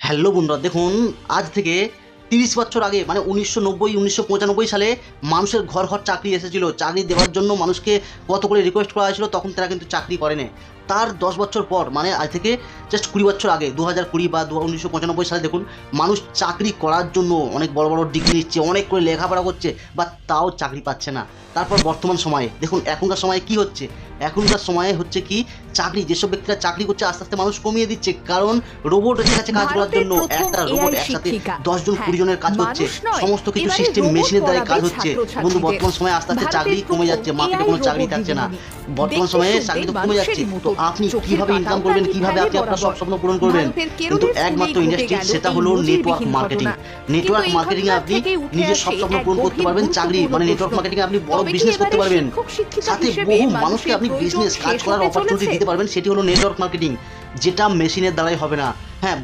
Hello বন্ধুরা, দেখুন আজ থেকে 30 বছর আগে মানে 1995 সালে মানুষের ঘর ঘর চাকরি এসেছিল। চাকরি দেওয়ার জন্য মানুষকে কত করে রিকোয়েস্ট করা হয়েছিল, তখন তারা কিন্তু চাকরি করেনি। তার 10 বছর পর মানে আজ থেকে জাস্ট 20 বছর আগে 2020 বা 1995 সালে দেখুন মানুষ চাকরি করার জন্য অনেক বড় বড় ডিগ্রি নিচ্ছে, অনেক করে লেখাপড়া করছে, বা তাও চাকরি পাচ্ছে না। তারপর বর্তমান সময়ে দেখুন এখনকার সময়ে কি হচ্ছে, এখনকার সময়ে হচ্ছে কি চাকরি যেসব ব্যক্তিরা চাকরি করছে আস্তে আস্তে মানুষ কমিয়ে দিচ্ছে, কারণ রোবট এসে গেছে কাজ করার জন্য। একটা রোবট একসাথে 10 জন 20 জনের কাজ করছে, সমস্ত কিছু সিস্টেম মেশিনের দ্বারা কাজ হচ্ছে। বন্ধু বর্তমান সময়ে আস্তে আস্তে চাকরি কমে যাচ্ছে, মার্কেটে কোনো চাকরি থাকছে না। বর্তমান সময়ে চাকরি তো কমে যাচ্ছে, তো আপনি কিভাবে ইনকাম করবেন, কিভাবে আপনি আপনার সব স্বপ্ন পূরণ করবেন? কিন্তু একমাত্র ইন্ডাস্ট্রি, সেটা হলো নেটওয়ার্ক মার্কেটিং। নেটওয়ার্ক মার্কেটিং এ আপনি নিজের সব স্বপ্ন পূরণ করতে পারবেন। চাকরি মানে নেটওয়ার্ক মার্কেটিং এ আপনি বড় বিজনেস করতে পারবেন, সাথে বহু মানুষকে আপনি বিজনেস কাজ করার অপরচুনিটি দিতে পারবেন। সেটি হলো নেটওয়ার্ক মার্কেটিং, যেটা মেশিনের দ্বারাই হবে না। হ্যাঁ।